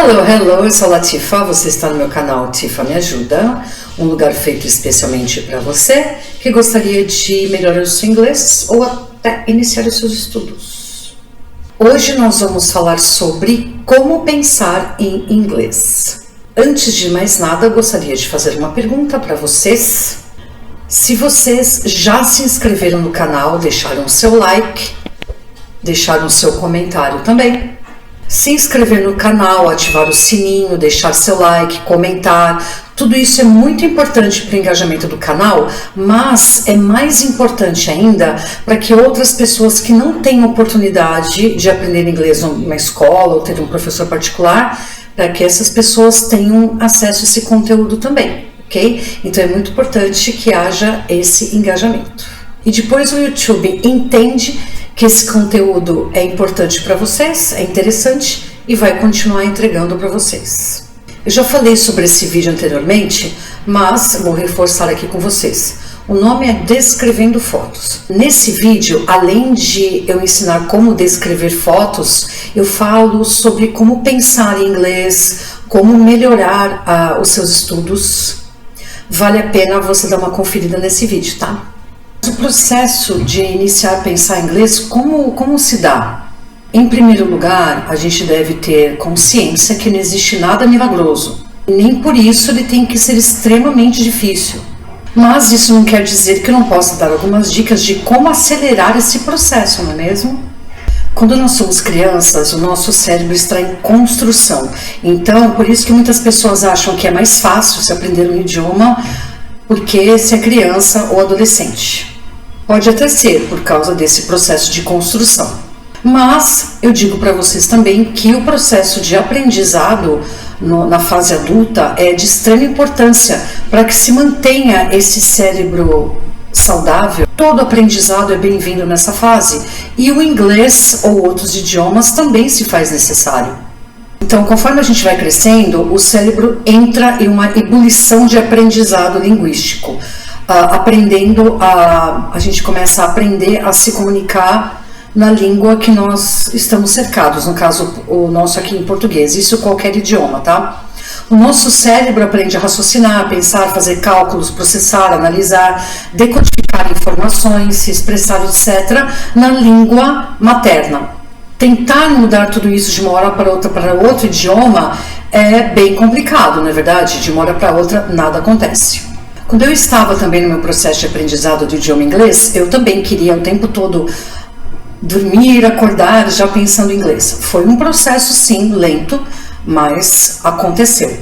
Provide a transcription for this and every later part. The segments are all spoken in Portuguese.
Hello, hello, eu sou a Latifa, você está no meu canal Tifa Me Ajuda, um lugar feito especialmente para você que gostaria de melhorar o seu inglês ou até iniciar os seus estudos. Hoje nós vamos falar sobre como pensar em inglês. Antes de mais nada, eu gostaria de fazer uma pergunta para vocês. Se vocês já se inscreveram no canal, deixaram o seu like, deixaram o seu comentário também. Se inscrever no canal, ativar o sininho, deixar seu like, comentar, tudo isso é muito importante para o engajamento do canal, mas é mais importante ainda para que outras pessoas que não têm oportunidade de aprender inglês numa escola ou ter um professor particular, para que essas pessoas tenham acesso a esse conteúdo também, ok? Então é muito importante que haja esse engajamento. E depois o YouTube entende que esse conteúdo é importante para vocês, é interessante e vai continuar entregando para vocês. Eu já falei sobre esse vídeo anteriormente, mas vou reforçar aqui com vocês. O nome é Descrevendo Fotos. Nesse vídeo, além de eu ensinar como descrever fotos, eu falo sobre como pensar em inglês, como melhorar os seus estudos. Vale a pena você dar uma conferida nesse vídeo, tá? O processo de iniciar a pensar em inglês, como se dá? Em primeiro lugar, a gente deve ter consciência que não existe nada milagroso. Nem por isso ele tem que ser extremamente difícil. Mas isso não quer dizer que eu não possa dar algumas dicas de como acelerar esse processo, não é mesmo? Quando nós somos crianças, o nosso cérebro está em construção. Então, por isso que muitas pessoas acham que é mais fácil se aprender um idioma porque se é criança ou adolescente. Pode até ser por causa desse processo de construção. Mas eu digo para vocês também que o processo de aprendizado na fase adulta é de extrema importância para que se mantenha esse cérebro saudável. Todo aprendizado é bem-vindo nessa fase e o inglês ou outros idiomas também se faz necessário. Então, conforme a gente vai crescendo, o cérebro entra em uma ebulição de aprendizado linguístico. A gente começa a aprender a se comunicar na língua que nós estamos cercados, no caso o nosso aqui em português, isso qualquer idioma, tá? O nosso cérebro aprende a raciocinar, pensar, fazer cálculos, processar, analisar, decodificar informações, se expressar, etc., na língua materna. Tentar mudar tudo isso de uma hora para outro idioma é bem complicado, não é verdade? De uma hora para outra nada acontece. Quando eu estava também no meu processo de aprendizado do idioma inglês, eu também queria o tempo todo dormir, acordar já pensando em inglês. Foi um processo sim, lento, mas aconteceu.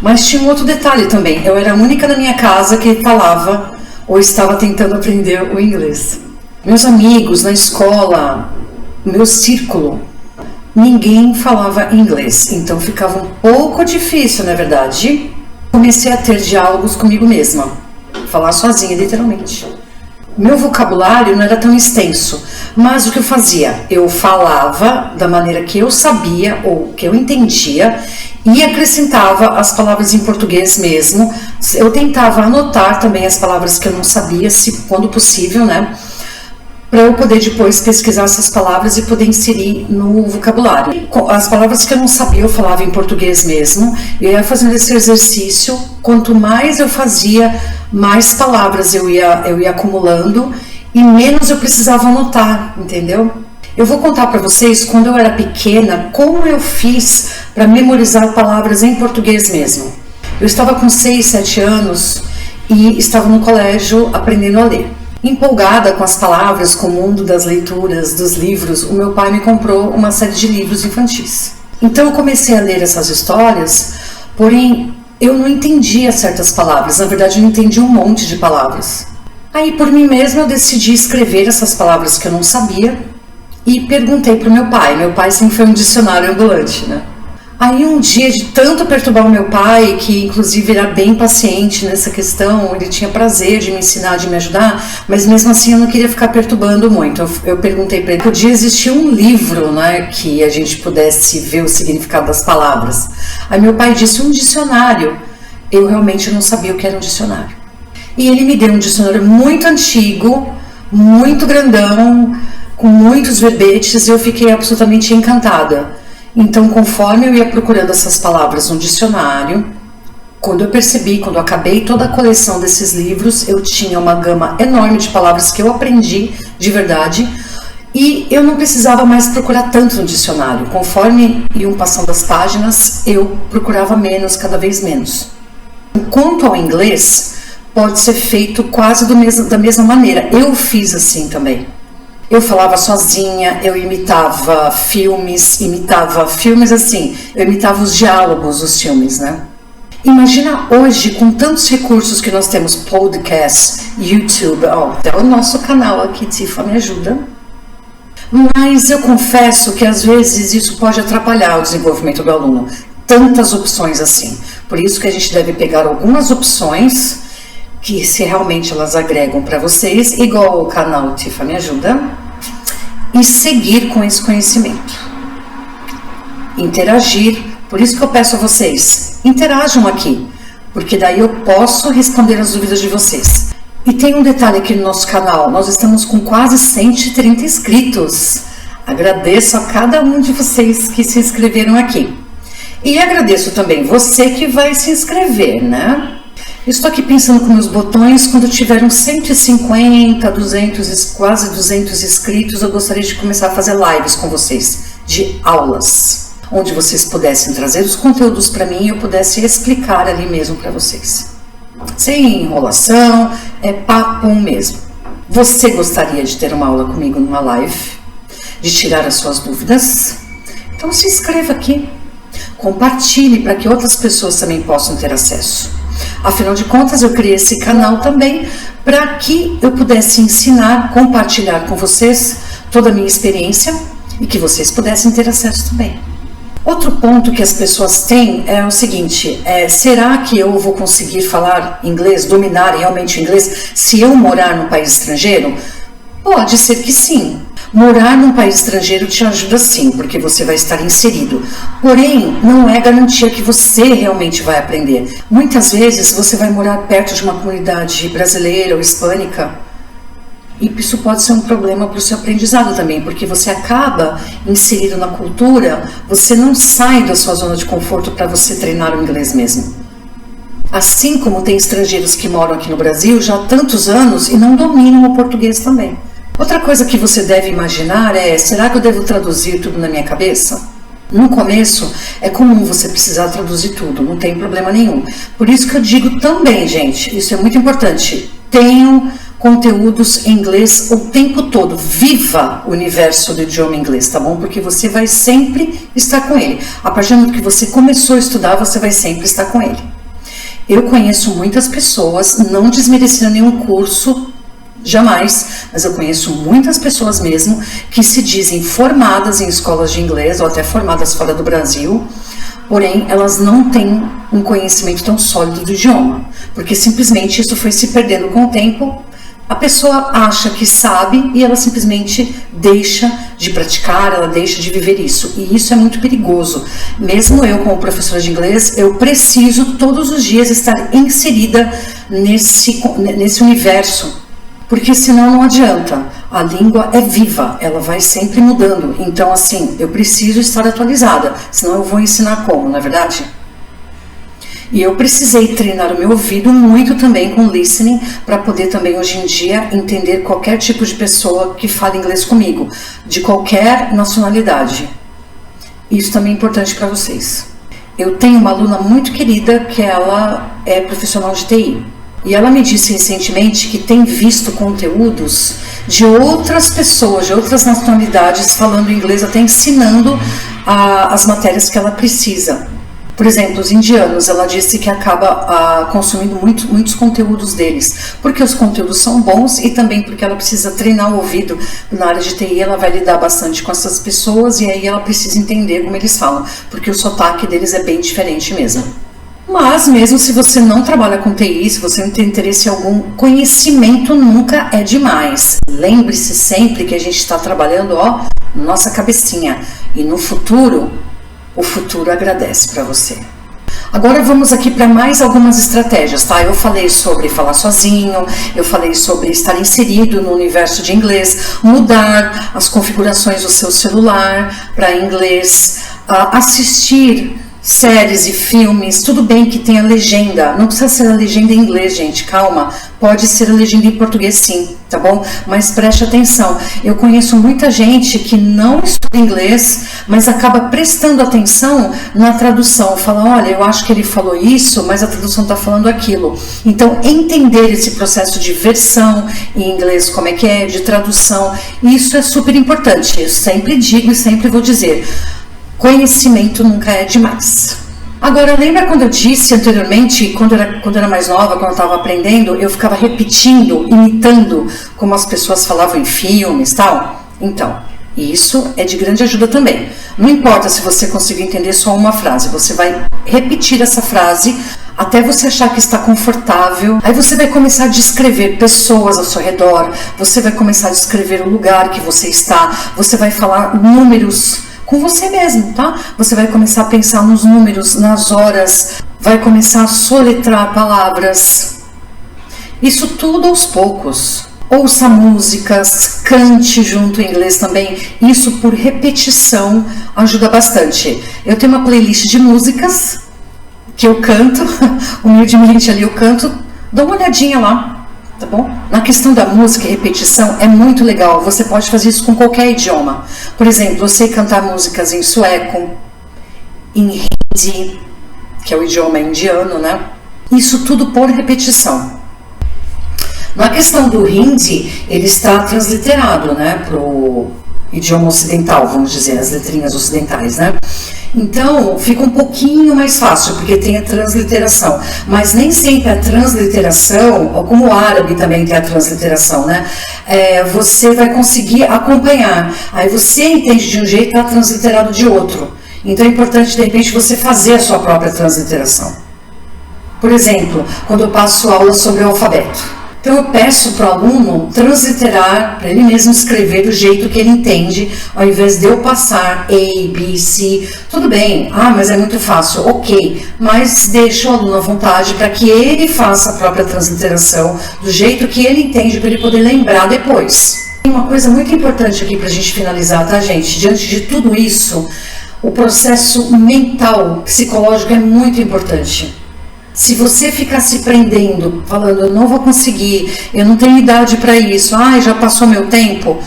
Mas tinha um outro detalhe também, eu era a única na minha casa que falava ou estava tentando aprender o inglês. Meus amigos na escola, meu círculo, ninguém falava inglês, então ficava um pouco difícil, na verdade. Comecei a ter diálogos comigo mesma, falar sozinha, literalmente. Meu vocabulário não era tão extenso, mas o que eu fazia? Eu falava da maneira que eu sabia ou que eu entendia e acrescentava as palavras em português mesmo. Eu tentava anotar também as palavras que eu não sabia, quando possível, né? Para eu poder depois pesquisar essas palavras e poder inserir no vocabulário. As palavras que eu não sabia, eu falava em português mesmo, e eu ia fazendo esse exercício, quanto mais eu fazia, mais palavras eu ia acumulando, e menos eu precisava anotar, entendeu? Eu vou contar para vocês, quando eu era pequena, como eu fiz para memorizar palavras em português mesmo. Eu estava com 6, 7 anos, e estava no colégio aprendendo a ler. Empolgada com as palavras, com o mundo das leituras, dos livros, o meu pai me comprou uma série de livros infantis. Então eu comecei a ler essas histórias, porém eu não entendia certas palavras, na verdade eu não entendia um monte de palavras. Aí por mim mesma eu decidi escrever essas palavras que eu não sabia e perguntei para o meu pai sempre foi um dicionário ambulante, né? Aí um dia, de tanto perturbar o meu pai, que inclusive era bem paciente nessa questão, ele tinha prazer de me ensinar, de me ajudar, mas mesmo assim eu não queria ficar perturbando muito. Eu perguntei para ele, podia existir um livro, né, que a gente pudesse ver o significado das palavras. Aí meu pai disse, um dicionário. Eu realmente não sabia o que era um dicionário. E ele me deu um dicionário muito antigo, muito grandão, com muitos verbetes, e eu fiquei absolutamente encantada. Então, conforme eu ia procurando essas palavras no dicionário, quando eu acabei toda a coleção desses livros, eu tinha uma gama enorme de palavras que eu aprendi de verdade e eu não precisava mais procurar tanto no dicionário. Conforme iam passando as páginas, eu procurava menos, cada vez menos. Quanto ao inglês, pode ser feito quase da mesma maneira. Eu fiz assim também. Eu falava sozinha, eu imitava filmes assim, eu imitava os diálogos dos filmes, né? Imagina hoje, com tantos recursos que nós temos, podcast, YouTube, até o nosso canal aqui, Tifa Me Ajuda. Mas eu confesso que às vezes isso pode atrapalhar o desenvolvimento do aluno. Tantas opções assim. Por isso que a gente deve pegar algumas opções que, se realmente elas agregam para vocês, igual o canal Tifa Me Ajuda, e seguir com esse conhecimento. Interagir. Por isso que eu peço a vocês, interajam aqui, porque daí eu posso responder as dúvidas de vocês. E tem um detalhe aqui no nosso canal, nós estamos com quase 130 inscritos. Agradeço a cada um de vocês que se inscreveram aqui. E agradeço também você que vai se inscrever, né? Eu estou aqui pensando com meus botões, quando tiveram 150, 200, quase 200 inscritos, eu gostaria de começar a fazer lives com vocês, de aulas, onde vocês pudessem trazer os conteúdos para mim e eu pudesse explicar ali mesmo para vocês. Sem enrolação, é papo mesmo. Você gostaria de ter uma aula comigo numa live? De tirar as suas dúvidas? Então se inscreva aqui. Compartilhe para que outras pessoas também possam ter acesso. Afinal de contas, eu criei esse canal também para que eu pudesse ensinar, compartilhar com vocês toda a minha experiência e que vocês pudessem ter acesso também. Outro ponto que as pessoas têm é o seguinte, será que eu vou conseguir falar inglês, dominar realmente o inglês, se eu morar num país estrangeiro? Pode ser que sim. Morar num país estrangeiro te ajuda sim, porque você vai estar inserido. Porém, não é garantia que você realmente vai aprender. Muitas vezes você vai morar perto de uma comunidade brasileira ou hispânica, e isso pode ser um problema para o seu aprendizado também, porque você acaba inserido na cultura, você não sai da sua zona de conforto para você treinar o inglês mesmo. Assim como tem estrangeiros que moram aqui no Brasil já há tantos anos e não dominam o português também. Outra coisa que você deve imaginar é, será que eu devo traduzir tudo na minha cabeça? No começo, é comum você precisar traduzir tudo, não tem problema nenhum. Por isso que eu digo também, gente, isso é muito importante, tenham conteúdos em inglês o tempo todo, viva o universo do idioma inglês, tá bom? Porque você vai sempre estar com ele. A partir do momento que você começou a estudar, você vai sempre estar com ele. Eu conheço muitas pessoas, não desmerecendo nenhum curso, jamais, mas eu conheço muitas pessoas mesmo que se dizem formadas em escolas de inglês ou até formadas fora do Brasil, porém elas não têm um conhecimento tão sólido do idioma, porque simplesmente isso foi se perdendo com o tempo. A pessoa acha que sabe e ela simplesmente deixa de praticar, ela deixa de viver isso. E isso é muito perigoso. Mesmo eu, como professora de inglês, eu preciso todos os dias estar inserida nesse universo. Porque senão não adianta. A língua é viva, ela vai sempre mudando. Então, assim, eu preciso estar atualizada. Senão eu vou ensinar como, não é verdade? E eu precisei treinar o meu ouvido muito também com listening para poder também hoje em dia entender qualquer tipo de pessoa que fala inglês comigo, de qualquer nacionalidade. Isso também é importante para vocês. Eu tenho uma aluna muito querida que ela é profissional de TI. E ela me disse recentemente que tem visto conteúdos de outras pessoas, de outras nacionalidades falando inglês, até ensinando as matérias que ela precisa. Por exemplo, os indianos, ela disse que acaba consumindo muitos conteúdos deles, porque os conteúdos são bons e também porque ela precisa treinar o ouvido. Na área de TI ela vai lidar bastante com essas pessoas e aí ela precisa entender como eles falam, porque o sotaque deles é bem diferente mesmo. Mas mesmo se você não trabalha com TI, se você não tem interesse em algum, conhecimento nunca é demais. Lembre-se sempre que a gente está trabalhando, nossa cabecinha, e no futuro, o futuro agradece para você. Agora vamos aqui para mais algumas estratégias, tá? Eu falei sobre falar sozinho, eu falei sobre estar inserido no universo de inglês, mudar as configurações do seu celular para inglês, assistir séries e filmes, tudo bem que tenha legenda, não precisa ser a legenda em inglês, gente, calma, pode ser a legenda em português sim, tá bom? Mas preste atenção, eu conheço muita gente que não estuda inglês, mas acaba prestando atenção na tradução, fala, olha, eu acho que ele falou isso, mas a tradução está falando aquilo. Então, entender esse processo de versão em inglês, como é que é, de tradução, isso é super importante, eu sempre digo e sempre vou dizer, conhecimento nunca é demais. Agora, lembra quando eu disse anteriormente, quando eu era mais nova, quando eu estava aprendendo, eu ficava repetindo, imitando como as pessoas falavam em filmes e tal? Então, isso é de grande ajuda também. Não importa se você conseguir entender só uma frase, você vai repetir essa frase até você achar que está confortável. Aí você vai começar a descrever pessoas ao seu redor, você vai começar a descrever o lugar que você está, você vai falar números com você mesmo, tá? Você vai começar a pensar nos números, nas horas, vai começar a soletrar palavras. Isso tudo aos poucos. Ouça músicas, cante junto em inglês também. Isso por repetição ajuda bastante. Eu tenho uma playlist de músicas que eu canto, humildemente ali eu canto, dá uma olhadinha lá. Tá bom? Na questão da música e repetição é muito legal, você pode fazer isso com qualquer idioma. Por exemplo, eu sei cantar músicas em sueco, em hindi, que é o idioma indiano, né? Isso tudo por repetição. Na questão do hindi, ele está transliterado, né, para o idioma ocidental, vamos dizer, as letrinhas ocidentais, né? Então, fica um pouquinho mais fácil, porque tem a transliteração. Mas nem sempre a transliteração, como o árabe também tem a transliteração, né? Você vai conseguir acompanhar. Aí você entende de um jeito, está transliterado de outro. Então é importante, de repente, você fazer a sua própria transliteração. Por exemplo, quando eu passo aula sobre o alfabeto. Então eu peço para o aluno transliterar, para ele mesmo escrever do jeito que ele entende, ao invés de eu passar A, B, C, tudo bem, mas é muito fácil, ok, mas deixa o aluno à vontade para que ele faça a própria transliteração do jeito que ele entende, para ele poder lembrar depois. Tem uma coisa muito importante aqui para a gente finalizar, tá, gente? Diante de tudo isso, o processo mental, psicológico é muito importante. Se você ficar se prendendo, falando, eu não vou conseguir, eu não tenho idade para isso, já passou meu tempo,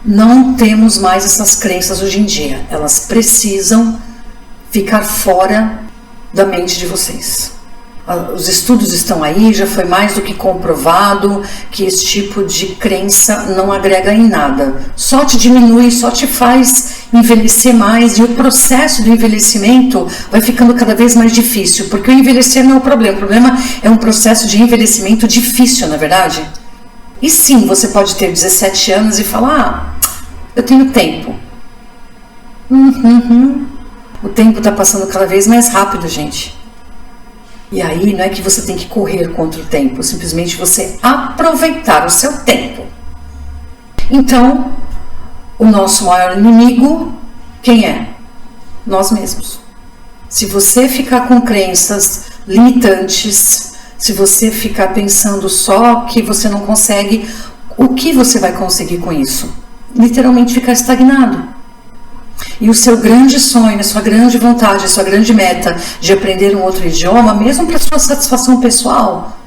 não temos mais essas crenças hoje em dia. Elas precisam ficar fora da mente de vocês. Os estudos estão aí, já foi mais do que comprovado que esse tipo de crença não agrega em nada. Só te diminui, só te faz envelhecer mais, e o processo do envelhecimento vai ficando cada vez mais difícil, porque o envelhecer não é o problema é um processo de envelhecimento difícil, na verdade. E sim, você pode ter 17 anos e falar, eu tenho tempo. O tempo está passando cada vez mais rápido, gente. E aí não é que você tem que correr contra o tempo, simplesmente você aproveitar o seu tempo. Então, o nosso maior inimigo, quem é? Nós mesmos. Se você ficar com crenças limitantes, se você ficar pensando só que você não consegue, o que você vai conseguir com isso? Literalmente ficar estagnado. E o seu grande sonho, a sua grande vontade, a sua grande meta de aprender um outro idioma, mesmo para sua satisfação pessoal,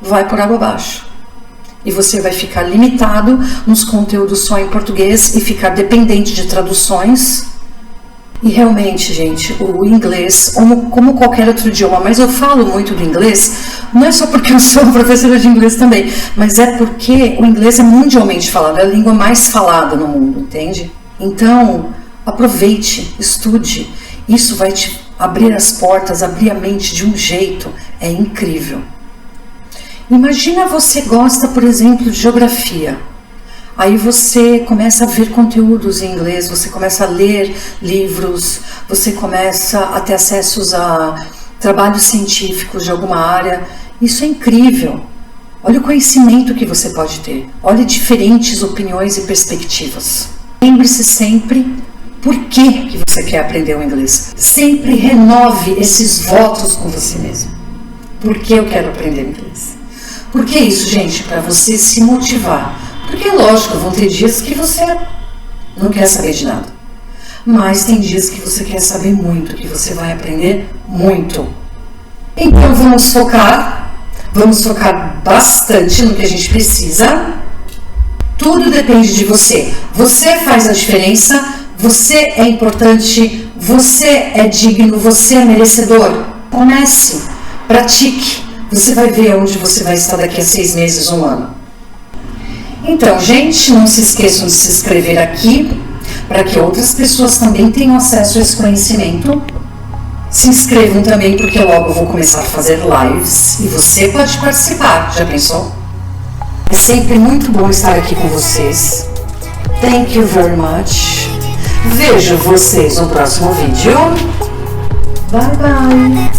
vai por água abaixo. E você vai ficar limitado nos conteúdos só em português e ficar dependente de traduções. E realmente, gente, o inglês, como qualquer outro idioma, mas eu falo muito do inglês, não é só porque eu sou professora de inglês também, mas é porque o inglês é mundialmente falado, é a língua mais falada no mundo, entende? Então, aproveite, estude, isso vai te abrir as portas, abrir a mente de um jeito, é incrível. Imagina você gosta, por exemplo, de geografia. Aí você começa a ver conteúdos em inglês, você começa a ler livros, você começa a ter acessos a trabalhos científicos de alguma área. Isso é incrível. Olha o conhecimento que você pode ter. Olha diferentes opiniões e perspectivas. Lembre-se sempre por que você quer aprender o inglês. Sempre renove esses votos com você mesmo. Por que eu quero aprender inglês? Por que isso, gente? Para você se motivar. Porque, lógico, vão ter dias que você não quer saber de nada. mas tem dias que você quer saber muito, que você vai aprender muito. Então vamos focar bastante no que a gente precisa. Tudo depende de você. Você faz a diferença, você é importante, você é digno, você é merecedor. Comece, pratique. Você vai ver onde você vai estar daqui a 6 meses, 1 ano. Então, gente, não se esqueçam de se inscrever aqui, para que outras pessoas também tenham acesso a esse conhecimento. Se inscrevam também, porque logo eu vou começar a fazer lives e você pode participar, já pensou? É sempre muito bom estar aqui com vocês. Thank you very much. Vejo vocês no próximo vídeo. Bye bye.